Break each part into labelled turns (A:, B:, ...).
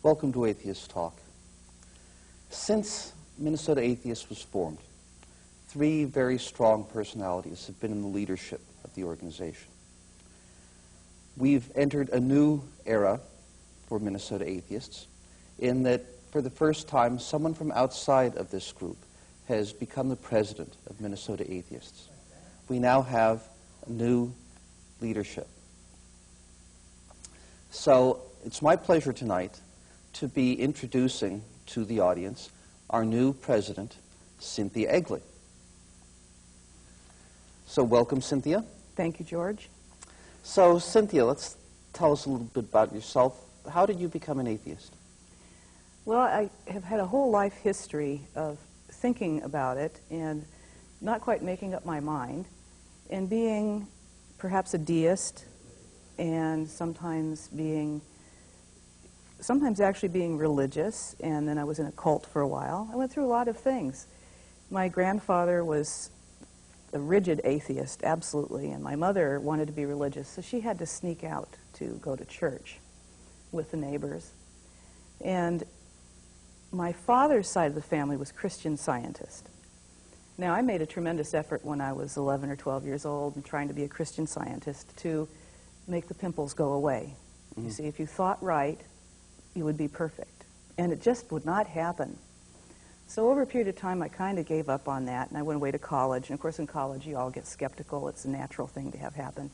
A: Welcome to Atheist Talk. Since Minnesota Atheist was formed, three very strong personalities have been in the leadership of the organization. We've entered a new era for Minnesota Atheists in that for the first time someone from outside of this group has become the president of Minnesota Atheists. We now have a new leadership. So it's my pleasure tonight to be introducing to the audience our new president, Cynthia Egley. So welcome, Cynthia.
B: Thank you, George.
A: So Cynthia, let's tell us a little bit about yourself. How did you become an atheist?
B: Well, I have had a whole life history of thinking about it and not quite making up my mind, and being perhaps a deist, and sometimes actually being religious, and then I was in a cult for a while. I went through a lot of things. My grandfather was a rigid atheist, absolutely, and my mother wanted to be religious, so she had to sneak out to go to church with the neighbors. And my father's side of the family was Christian Scientist. Now, I made a tremendous effort when I was 11 or 12 years old and trying to be a Christian Scientist to make the pimples go away. Mm-hmm. You see, if you thought right, you would be perfect. And it just would not happen. So over a period of time, I kind of gave up on that, and I went away to college. And of course, in college, you all get skeptical. It's a natural thing to have happen.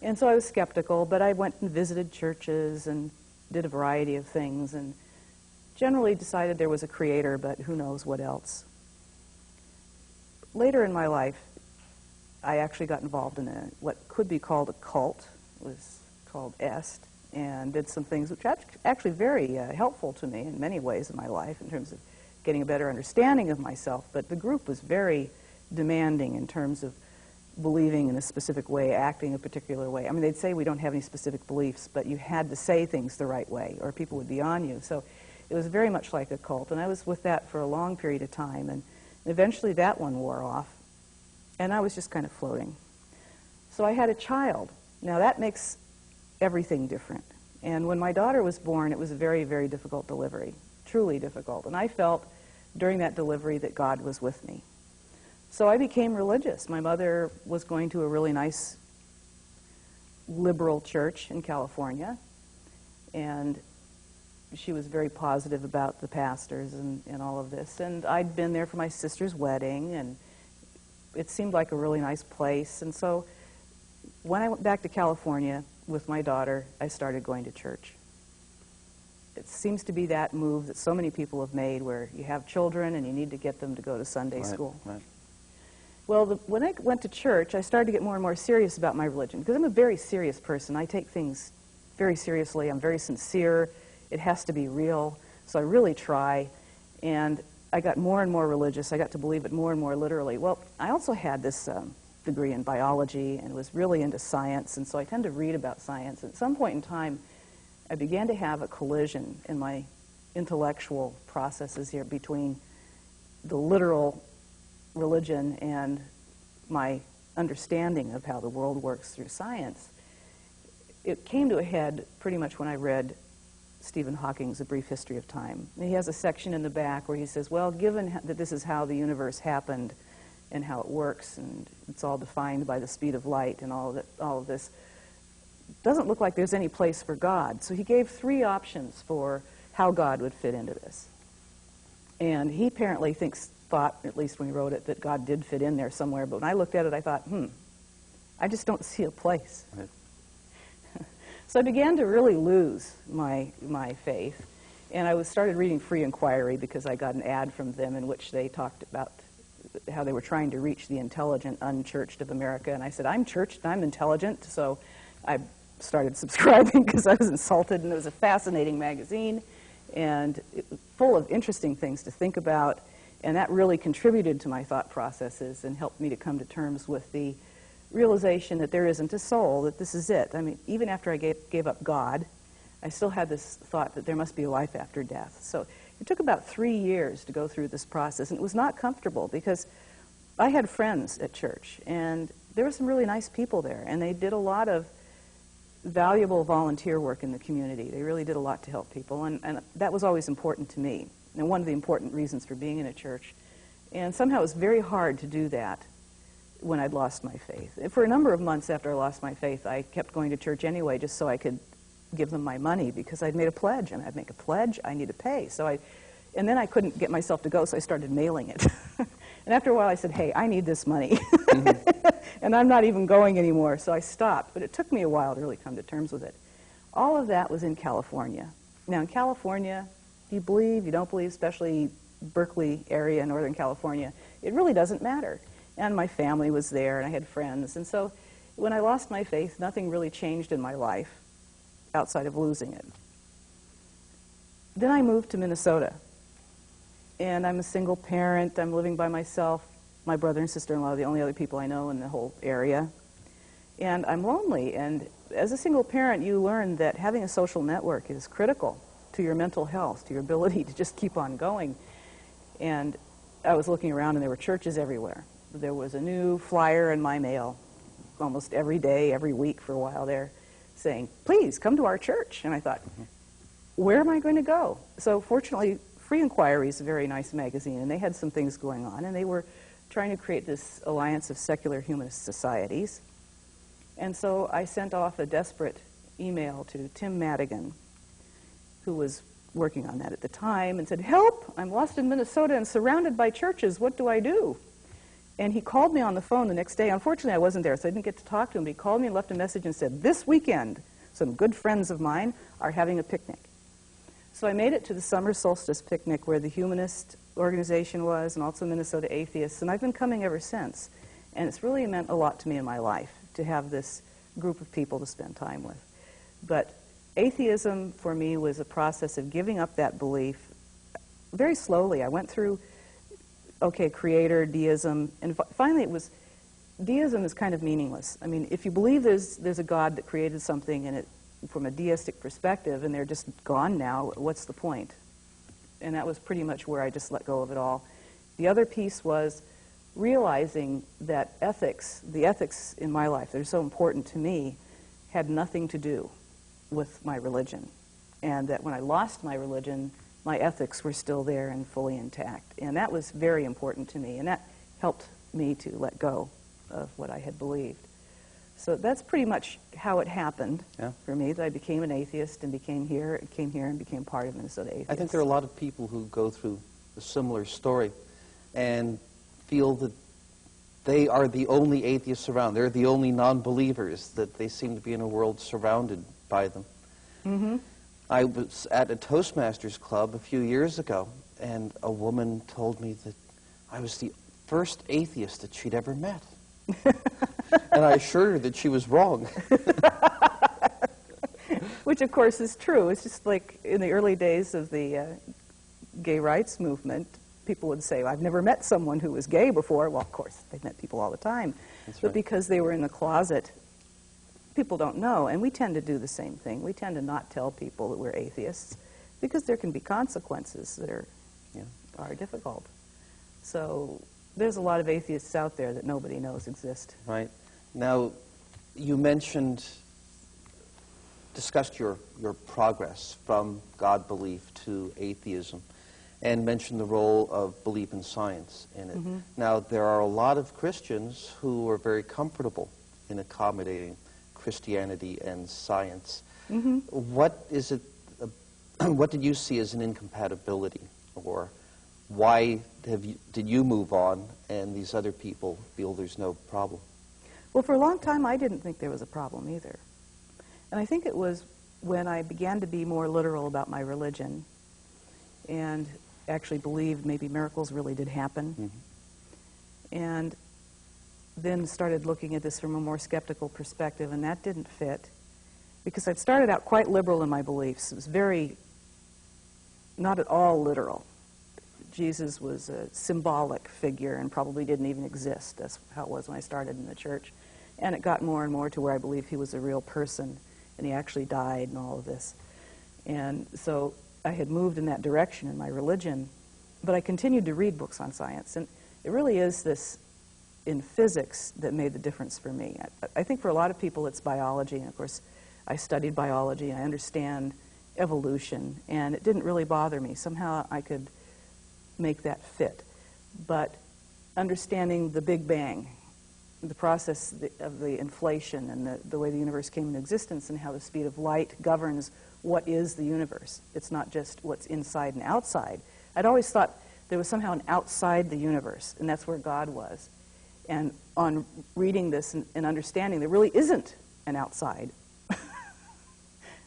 B: And so I was skeptical, but I went and visited churches and did a variety of things, and generally decided there was a creator, but who knows what else. Later in my life, I actually got involved in what could be called a cult. It was called EST, and did some things which are actually very helpful to me in many ways in my life in terms of getting a better understanding of myself. But the group was very demanding in terms of believing in a specific way, acting a particular way. I mean, they'd say we don't have any specific beliefs, but you had to say things the right way, or people would be on you. So it was very much like a cult, and I was with that for a long period of time, and eventually that one wore off, and I was just kind of floating. So I had a child. Now that makes everything different. And when my daughter was born, it was a very, very difficult delivery, truly difficult. And I felt during that delivery that God was with me. So I became religious. My mother was going to a really nice liberal church in California, and she was very positive about the pastors and all of this. And I'd been there for my sister's wedding, and it seemed like a really nice place. And so when I went back to California with my daughter, I started going to church. It seems to be that move that so many people have made, where you have children and you need to get them to go to Sunday school. Right. Well, when I went to church, I started to get more and more serious about my religion, because I'm a very serious person. I take things very seriously. I'm very sincere. It has to be real, so I really try. And I got more and more religious. I got to believe it more and more literally. Well, I also had this degree in biology and was really into science, and so I tend to read about science. At some point in time, I began to have a collision in my intellectual processes here between the literal religion and my understanding of how the world works through science. It came to a head pretty much when I read Stephen Hawking's A Brief History of Time. And he has a section in the back where he says, well, given that this is how the universe happened and how it works, and it's all defined by the speed of light and all of this, doesn't look like there's any place for God. So he gave three options for how God would fit into this. And he apparently thought, at least when he wrote it, that God did fit in there somewhere. But when I looked at it, I thought, I just don't see a place. Right. So I began to really lose my faith. And I started reading Free Inquiry, because I got an ad from them in which they talked about how they were trying to reach the intelligent, unchurched of America. And I said, I'm churched, I'm intelligent. So I started subscribing because I was insulted, and it was a fascinating magazine and full of interesting things to think about, and that really contributed to my thought processes and helped me to come to terms with the realization that there isn't a soul, that this is it. I mean, even after I gave up God, I still had this thought that there must be a life after death. So it took about 3 years to go through this process, and it was not comfortable, because I had friends at church, and there were some really nice people there, and they did a lot of valuable volunteer work in the community. They really did a lot to help people, and that was always important to me, and one of the important reasons for being in a church. And somehow it was very hard to do that when I'd lost my faith. And for a number of months after I lost my faith, I kept going to church anyway just so I could give them my money, because I'd made a pledge, and I'd make a pledge, I need to pay. And then I couldn't get myself to go, so I started mailing it. And after a while I said, hey, I need this money. And I'm not even going anymore, so I stopped. But it took me a while to really come to terms with it. All of that was in California. Now in California, you believe, you don't believe, especially Berkeley area, Northern California, it really doesn't matter. And my family was there, and I had friends. And so when I lost my faith, nothing really changed in my life outside of losing it. Then I moved to Minnesota. And I'm a single parent. I'm living by myself. My brother and sister-in-law are the only other people I know in the whole area. And I'm lonely. And as a single parent, you learn that having a social network is critical to your mental health, to your ability to just keep on going. And I was looking around, and there were churches everywhere. There was a new flyer in my mail almost every day, every week for a while there, saying, please come to our church. And I thought, where am I going to go? So fortunately, Free Inquiry is a very nice magazine, and they had some things going on, and they were trying to create this alliance of secular humanist societies. And so I sent off a desperate email to Tim Madigan, who was working on that at the time, and said, help, I'm lost in Minnesota and surrounded by churches, what do I do? And he called me on the phone the next day. Unfortunately, I wasn't there, so I didn't get to talk to him, but he called me and left a message and said, this weekend, some good friends of mine are having a picnic. So I made it to the summer solstice picnic where the humanist organization was, and also Minnesota Atheists, and I've been coming ever since. And it's really meant a lot to me in my life to have this group of people to spend time with. But atheism for me was a process of giving up that belief very slowly. I went through, okay, creator, deism, and finally it was, deism is kind of meaningless. I mean, if you believe there's a God that created something and it from a deistic perspective, and they're just gone now, what's the point? And that was pretty much where I just let go of it all. The other piece was realizing that ethics, the ethics in my life that are so important to me, had nothing to do with my religion. And that when I lost my religion, my ethics were still there and fully intact. And that was very important to me, and that helped me to let go of what I had believed. So that's pretty much how it happened for me, that I became an atheist and came here and became part of Minnesota Atheists.
A: I think there are a lot of people who go through a similar story and feel that they are the only atheists around. They're the only non-believers, that they seem to be in a world surrounded by them.
B: Mm-hmm.
A: I was at a Toastmasters club a few years ago, and a woman told me that I was the first atheist that she'd ever met. And I assured her that she was wrong.
B: Which, of course, is true. It's just like in the early days of the gay rights movement, people would say, I've never met someone who was gay before. Well, of course, they've met people all the time.
A: That's
B: but
A: right.
B: because they were in the closet, people don't know. And we tend to do the same thing. We tend to not tell people that we're atheists because there can be consequences that are difficult. So there's a lot of atheists out there that nobody knows exist.
A: Right. Now, you discussed your progress from God belief to atheism, and mentioned the role of belief in science in it.
B: Mm-hmm.
A: Now, there are a lot of Christians who are very comfortable in accommodating Christianity and science.
B: Mm-hmm.
A: What is it? What did you see as an incompatibility, or why did you move on and these other people feel there's no problem?
B: Well, for a long time, I didn't think there was a problem either. And I think it was when I began to be more literal about my religion and actually believed maybe miracles really did happen.
A: Mm-hmm.
B: And then started looking at this from a more skeptical perspective, and that didn't fit because I'd started out quite liberal in my beliefs. It was very, not at all literal. Jesus was a symbolic figure and probably didn't even exist. That's how it was when I started in the church. And it got more and more to where I believed he was a real person and he actually died and all of this. And so I had moved in that direction in my religion, but I continued to read books on science. And it really is this in physics that made the difference for me. I think for a lot of people it's biology, and of course I studied biology, and I understand evolution, and it didn't really bother me. Somehow I could make that fit. But understanding the Big Bang, the process of the inflation and the way the universe came into existence and how the speed of light governs what is the universe. It's not just what's inside and outside. I'd always thought there was somehow an outside the universe, and that's where God was. And on reading this and understanding, there really isn't an outside.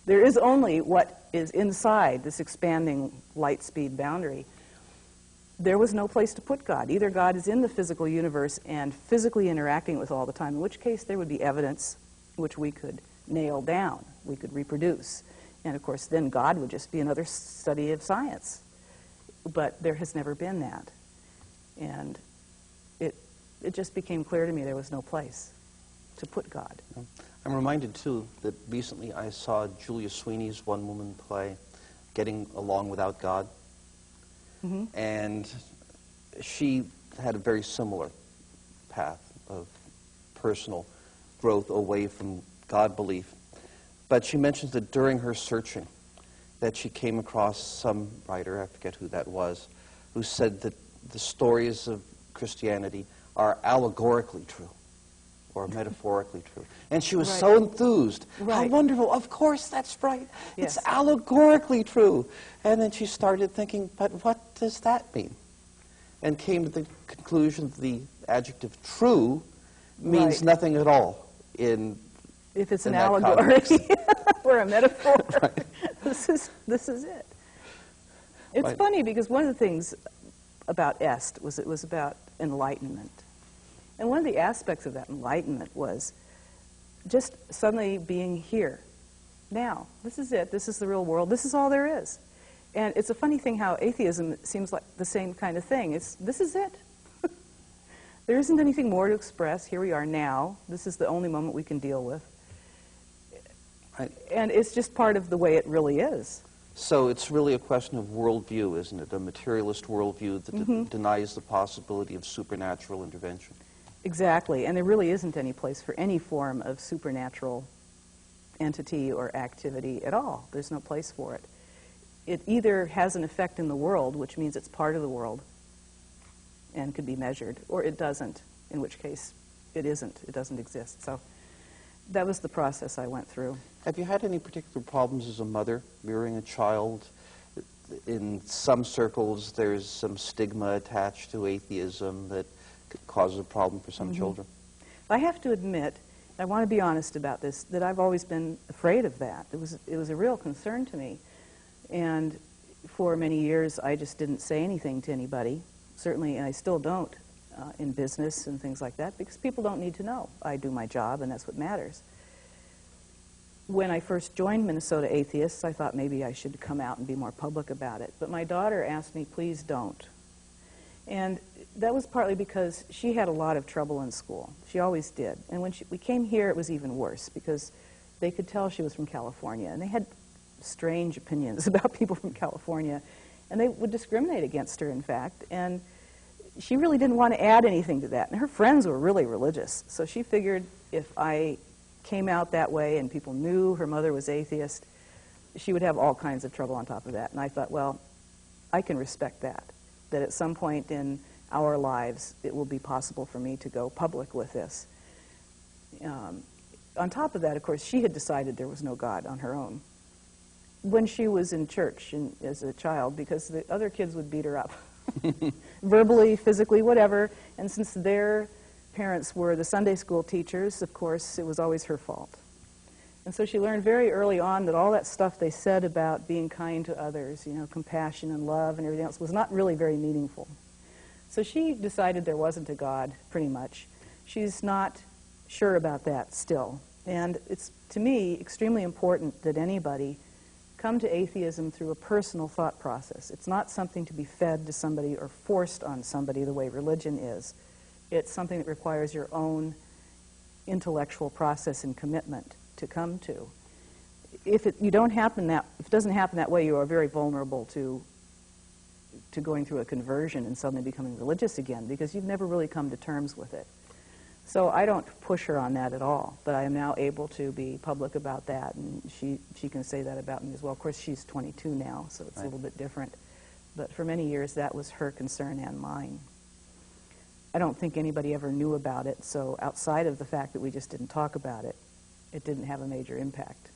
B: There is only what is inside this expanding light speed boundary. There was no place to put God. Either God is in the physical universe and physically interacting with all the time, in which case there would be evidence which we could nail down, we could reproduce. And of course, then God would just be another study of science. But there has never been that. And it just became clear to me there was no place to put God.
A: I'm reminded, too, that recently I saw Julia Sweeney's one-woman play, Getting Along Without God.
B: Mm-hmm.
A: And she had a very similar path of personal growth away from God belief. But she mentions that during her searching, that she came across some writer, I forget who that was, who said that the stories of Christianity are allegorically true or metaphorically true. And she was so enthused.
B: Right.
A: How wonderful. Of course, that's right.
B: Yes.
A: It's allegorically true. And then she started thinking, but what does that mean? And came to the conclusion that the adjective true means nothing at all
B: if it's
A: in
B: an
A: that
B: allegory
A: context.
B: or a metaphor.
A: Right.
B: This is it. It's
A: Right.
B: funny because one of the things about Est was it was about enlightenment. And one of the aspects of that enlightenment was just suddenly being here. Now, this is it. This is the real world. This is all there is. And it's a funny thing how atheism seems like the same kind of thing. This is it. There isn't anything more to express. Here we are now. This is the only moment we can deal with.
A: Right.
B: And it's just part of the way it really is.
A: So it's really a question of worldview, isn't it? A materialist worldview that denies the possibility of supernatural intervention.
B: Exactly. And there really isn't any place for any form of supernatural entity or activity at all. There's no place for it. It either has an effect in the world, which means it's part of the world and could be measured, or it doesn't, in which case it isn't. It doesn't exist. So that was the process I went through.
A: Have you had any particular problems as a mother rearing a child? In some circles, there's some stigma attached to atheism that causes a problem for some children.
B: I have to admit, I want to be honest about this, that I've always been afraid of that. It was a real concern to me. And for many years, I just didn't say anything to anybody. Certainly, and I still don't in business and things like that, because people don't need to know. I do my job, and that's what matters. When I first joined Minnesota Atheists, I thought maybe I should come out and be more public about it. But my daughter asked me, please don't. And that was partly because she had a lot of trouble in school. She always did. And when we came here, it was even worse, because they could tell she was from California. And they had strange opinions about people from California. And they would discriminate against her, in fact. And she really didn't want to add anything to that. And her friends were really religious. So she figured if I came out that way and people knew her mother was atheist, she would have all kinds of trouble on top of that. And I thought, well, I can respect that at some point in our lives it will be possible for me to go public with this. On top of that, of course, she had decided there was no God on her own when she was in church as a child, because the other kids would beat her up. Verbally, physically, whatever. And since their parents were the Sunday school teachers, of course, it was always her fault. And so she learned very early on that all that stuff they said about being kind to others, compassion and love and everything else, was not really very meaningful. So she decided there wasn't a God, pretty much. She's not sure about that still. And it's, to me, extremely important that anybody come to atheism through a personal thought process. It's not something to be fed to somebody or forced on somebody the way religion is. It's something that requires your own intellectual process and commitment to come to. If it doesn't happen that way, you are very vulnerable to going through a conversion and suddenly becoming religious again, because you've never really come to terms with it. So I don't push her on that at all, but I am now able to be public about that, and she can say that about me as well. Of course, she's 22 now, so it's a little bit different. But for many years, that was her concern and mine. I don't think anybody ever knew about it, so outside of the fact that we just didn't talk about it, it didn't have a major impact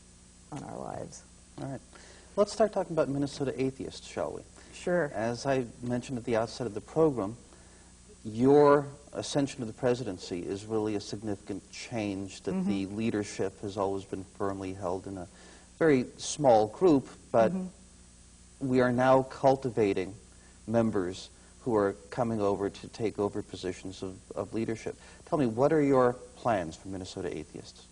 B: on our lives.
A: All right. Let's start talking about Minnesota Atheists, shall we?
B: Sure.
A: As I mentioned at the outset of the program, your ascension to the presidency is really a significant change, that the leadership has always been firmly held in a very small group, but we are now cultivating members who are coming over to take over positions of leadership. Tell me, what are your plans for Minnesota Atheists?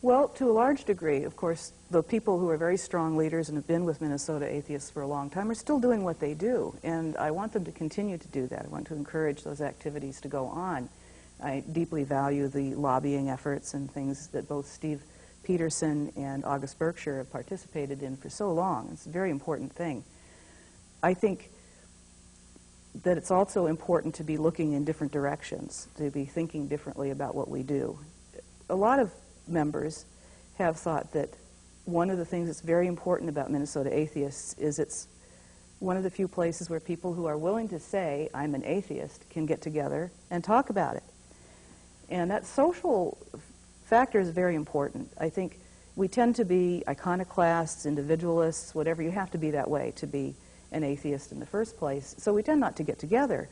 B: Well, to a large degree, of course, the people who are very strong leaders and have been with Minnesota Atheists for a long time are still doing what they do, and I want them to continue to do that. I want to encourage those activities to go on. I deeply value the lobbying efforts and things that both Steve Peterson and August Berkshire have participated in for so long. It's a very important thing. I think that it's also important to be looking in different directions, to be thinking differently about what we do. A lot of members have thought that one of the things that's very important about Minnesota Atheists is it's one of the few places where people who are willing to say, I'm an atheist, can get together and talk about it. And that social factor is very important. I think we tend to be iconoclasts, individualists, whatever. You have to be that way to be an atheist in the first place. So we tend not to get together.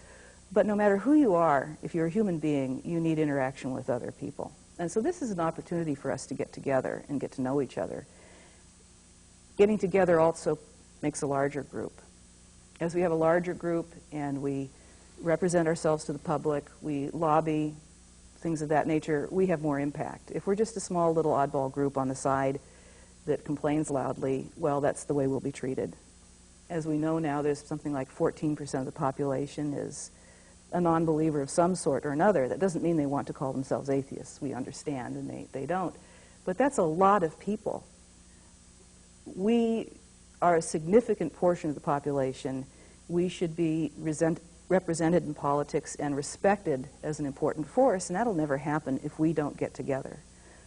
B: But no matter who you are, if you're a human being, you need interaction with other people. And so this is an opportunity for us to get together and get to know each other. Getting together also makes a larger group. As we have a larger group and we represent ourselves to the public, we lobby, things of that nature, we have more impact. If we're just a small little oddball group on the side that complains loudly, well, that's the way we'll be treated. As we know now, there's something like 14% of the population is a non-believer of some sort or another. That doesn't mean they want to call themselves atheists. We understand, and they don't. But that's a lot of people. We are a significant portion of the population. We should be represented in politics and respected as an important force, and that'll never happen if we don't get together.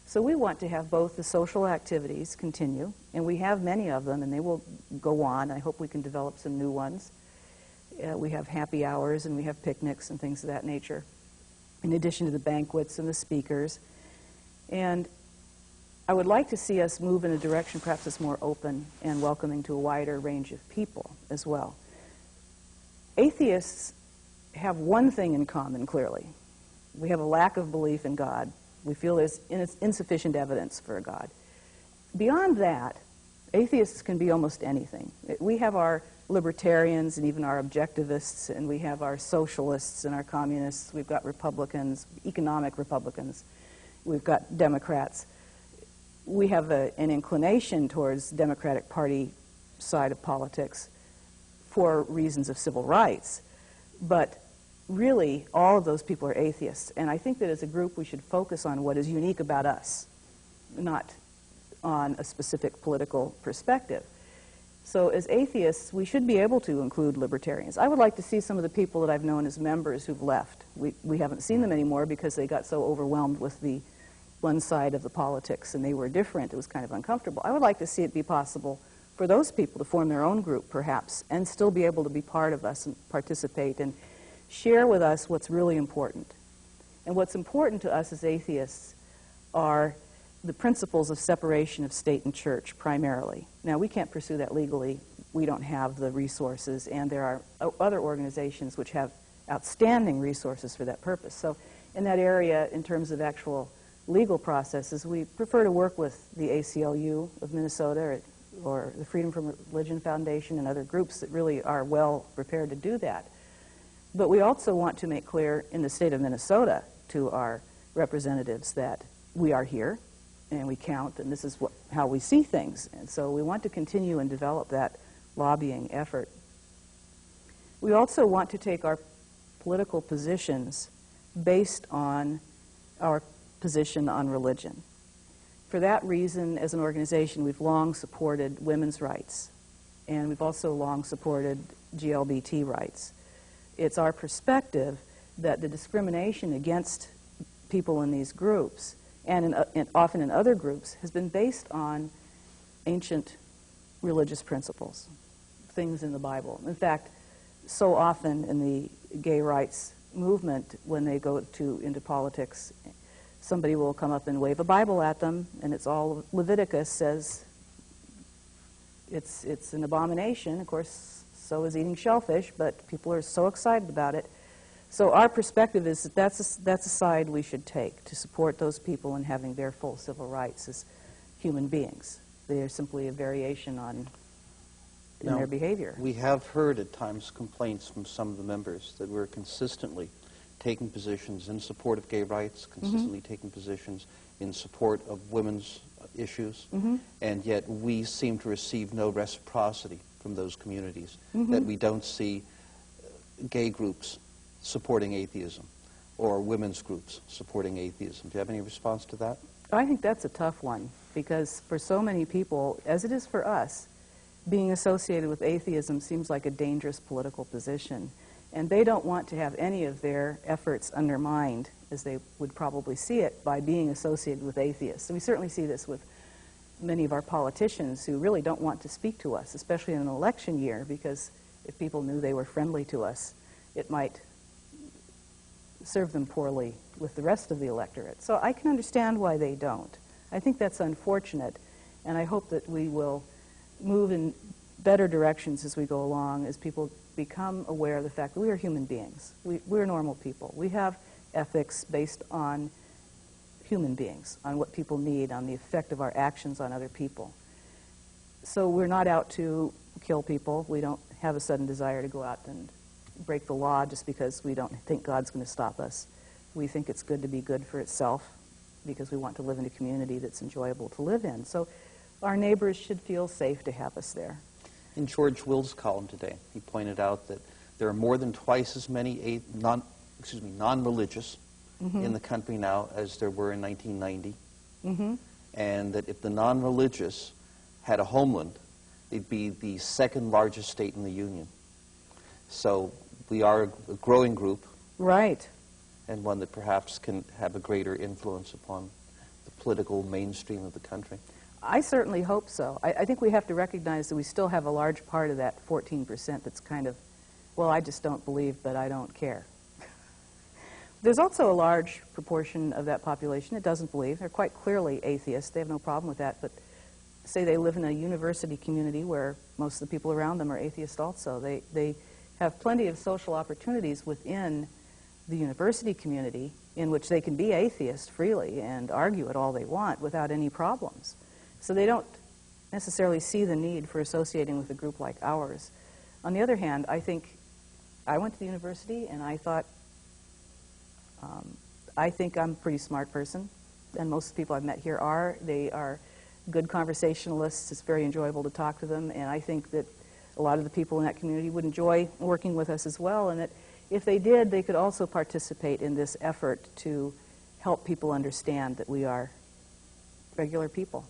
B: So we want to have both the social activities continue, and we have many of them, and they will go on. I hope we can develop some new ones. We have happy hours, and we have picnics and things of that nature, in addition to the banquets and the speakers. And I would like to see us move in a direction perhaps that's more open and welcoming to a wider range of people as well. Atheists have one thing in common, clearly. We have a lack of belief in God. We feel there's insufficient evidence for a God. Beyond that, atheists can be almost anything. We have our libertarians and even our objectivists, and we have our socialists and our communists. We've got Republicans, economic Republicans. We've got Democrats. We have an inclination towards Democratic Party side of politics for reasons of civil rights. But really, all of those people are atheists. And I think that as a group, we should focus on what is unique about us, not on a specific political perspective. So as atheists, we should be able to include libertarians. I would like to see some of the people that I've known as members who've left. We haven't seen them anymore because they got so overwhelmed with the one side of the politics and they were different. It was kind of uncomfortable. I would like to see it be possible for those people to form their own group, perhaps, and still be able to be part of us and participate and share with us what's really important. And what's important to us as atheists are the principles of separation of state and church, primarily. Now, we can't pursue that legally. We don't have the resources, and there are other organizations which have outstanding resources for that purpose. So in that area, in terms of actual legal processes, we prefer to work with the ACLU of Minnesota or the Freedom from Religion Foundation and other groups that really are well prepared to do that. But we also want to make clear in the state of Minnesota to our representatives that we are here and we count, and this is how we see things. And so we want to continue and develop that lobbying effort. We also want to take our political positions based on our position on religion. For that reason, as an organization, we've long supported women's rights, and we've also long supported GLBT rights. It's our perspective that the discrimination against people in these groups, and often in other groups, has been based on ancient religious principles, things in the Bible. In fact, so often in the gay rights movement, when they go into politics, somebody will come up and wave a Bible at them, and it's all Leviticus says it's an abomination. Of course, so is eating shellfish, but people are so excited about it. So our perspective is that that's a side we should take to support those people in having their full civil rights as human beings. They are simply a variation in their behavior.
A: We have heard at times complaints from some of the members that we're consistently taking positions in support of gay rights, consistently taking positions in support of women's issues, and yet we seem to receive no reciprocity from those communities, that we don't see gay groups supporting atheism or women's groups supporting atheism. Do you have any response to that?
B: I think that's a tough one, because for so many people, as it is for us, being associated with atheism seems like a dangerous political position. And they don't want to have any of their efforts undermined, as they would probably see it, by being associated with atheists. So we certainly see this with many of our politicians who really don't want to speak to us, especially in an election year, because if people knew they were friendly to us, it might serve them poorly with the rest of the electorate. So I can understand why they don't. I think that's unfortunate, and I hope that we will move in better directions as we go along, as people become aware of the fact that we are human beings. We're normal people. We have ethics based on human beings, on what people need, on the effect of our actions on other people. So we're not out to kill people. We don't have a sudden desire to go out and break the law just because we don't think God's going to stop us. We think it's good to be good for itself because we want to live in a community that's enjoyable to live in. So our neighbors should feel safe to have us there.
A: In George Will's column today, he pointed out that there are more than twice as many non-religious in the country now as there were in 1990, and that if the non-religious had a homeland, they'd be the second largest state in the Union. So we are a growing group.
B: Right.
A: And one that perhaps can have a greater influence upon the political mainstream of the country.
B: I certainly hope so. I think we have to recognize that we still have a large part of that 14% that's kind of, well, I just don't believe, but I don't care. There's also a large proportion of that population that doesn't believe. They're quite clearly atheists. They have no problem with that. But say they live in a university community where most of the people around them are atheists also. They have plenty of social opportunities within the university community in which they can be atheist freely and argue it all they want without any problems. So they don't necessarily see the need for associating with a group like ours. On the other hand, I think I went to the university and I thought, I think I'm a pretty smart person, and most people I've met here are. They are good conversationalists. It's very enjoyable to talk to them, and I think that a lot of the people in that community would enjoy working with us as well, and that if they did, they could also participate in this effort to help people understand that we are regular people.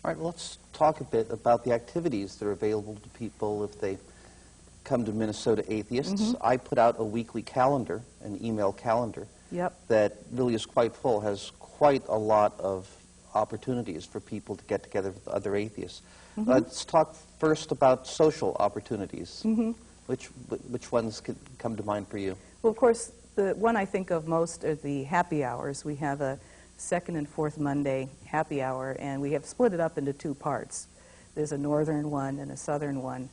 A: All right, well, let's talk a bit about the activities that are available to people if they come to Minnesota Atheists. I put out a weekly calendar, an email calendar, that really is quite full, has quite a lot of opportunities for people to get together with other atheists. Let's talk first about social opportunities. Which ones could come to mind for you?
B: Well, of course, the one I think of most are the happy hours. We have a second and fourth Monday happy hour, and we have split it up into two parts. There's a northern one and a southern one.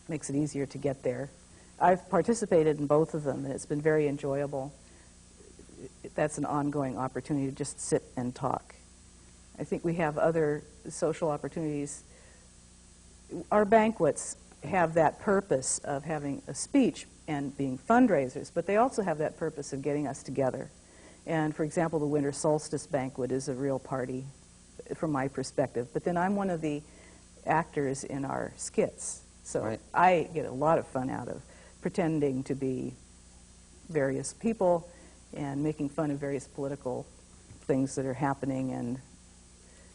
B: Makes it easier to get there. I've participated in both of them, and it's been very enjoyable. That's an ongoing opportunity to just sit and talk. I think we have other social opportunities. Our banquets have that purpose of having a speech and being fundraisers, but they also have that purpose of getting us together. And for example, the Winter Solstice Banquet is a real party from my perspective. But then I'm one of the actors in our skits. So I get a lot of fun out of pretending to be various people and making fun of various political things that are happening. And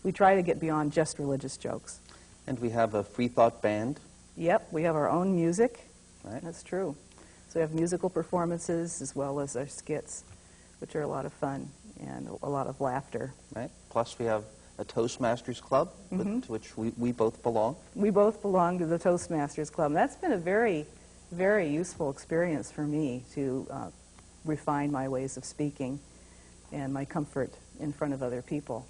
B: we try to get beyond just religious jokes.
A: And we have a Free Thought Band.
B: Yep, we have our own music. That's true. So we have musical performances as well as our skits, which are a lot of fun. and a lot of laughter.
A: Right? Plus, we have a Toastmasters Club, to which we both belong.
B: We both belong to the Toastmasters Club. And that's been a very, very useful experience for me to refine my ways of speaking and my comfort in front of other people.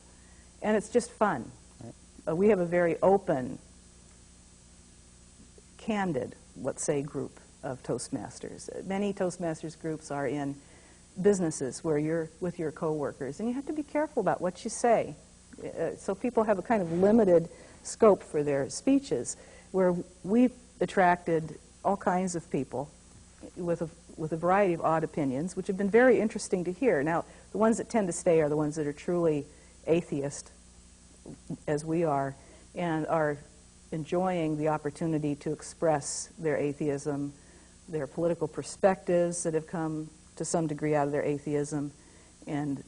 B: And it's just fun.
A: Right.
B: We have a very open, candid, let's say, group of Toastmasters. Many Toastmasters groups are in businesses where you're with your coworkers, and you have to be careful about what you say. So people have a kind of limited scope for their speeches, where we've attracted all kinds of people with a variety of odd opinions, which have been very interesting to hear. Now, the ones that tend to stay are the ones that are truly atheist, as we are, and are enjoying the opportunity to express their atheism, their political perspectives that have come to some degree out of their atheism, and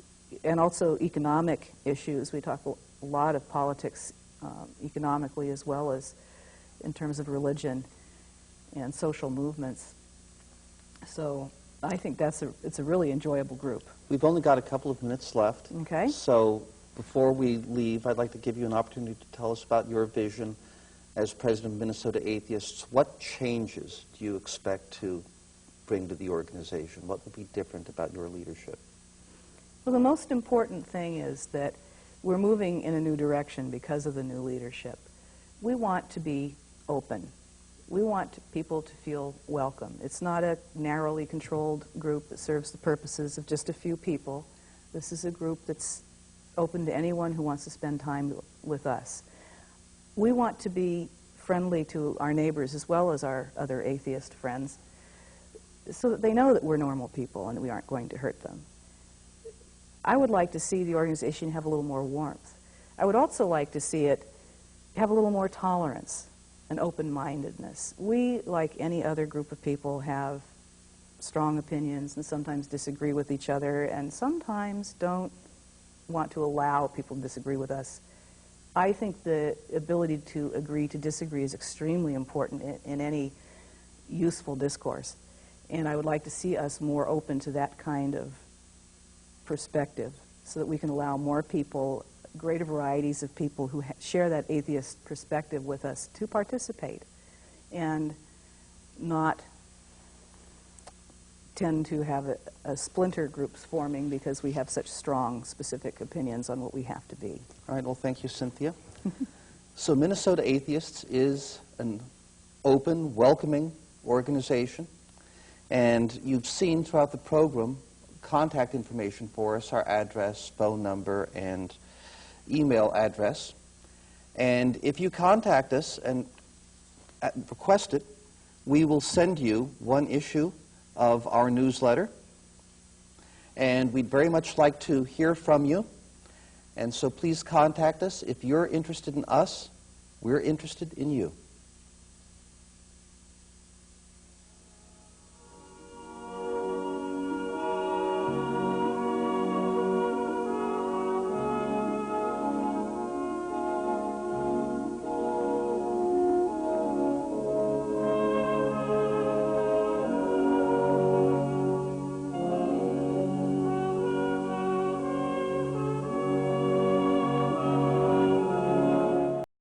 B: also economic issues. We talk a lot of politics economically, as well as in terms of religion and social movements. So I think it's a really enjoyable group.
A: We've only got a couple of minutes left.
B: Okay.
A: So before we leave, I'd like to give you an opportunity to tell us about your vision as president of Minnesota Atheists. What changes do you expect to bring to the organization? What will be different about your leadership?
B: Well, the most important thing is that we're moving in a new direction because of the new leadership. We want to be open. We want people to feel welcome. It's not a narrowly controlled group that serves the purposes of just a few people. This is a group that's open to anyone who wants to spend time with us. We want to be friendly to our neighbors as well as our other atheist friends, so that they know that we're normal people and we aren't going to hurt them. I would like to see the organization have a little more warmth. I would also like to see it have a little more tolerance and open-mindedness. We, like any other group of people, have strong opinions and sometimes disagree with each other and sometimes don't want to allow people to disagree with us. I think the ability to agree to disagree is extremely important in any useful discourse. And I would like to see us more open to that kind of perspective so that we can allow more people, greater varieties of people who share that atheist perspective with us to participate and not tend to have a splinter groups forming because we have such strong specific opinions on what we have to be.
A: All right, well, thank you, Cynthia. So Minnesota Atheists is an open, welcoming organization, and you've seen throughout the program contact information for us, our address, phone number, and email address. And if you contact us and request it, we will send you one issue of our newsletter. And we'd very much like to hear from you. And so please contact us. If you're interested in us, we're interested in you.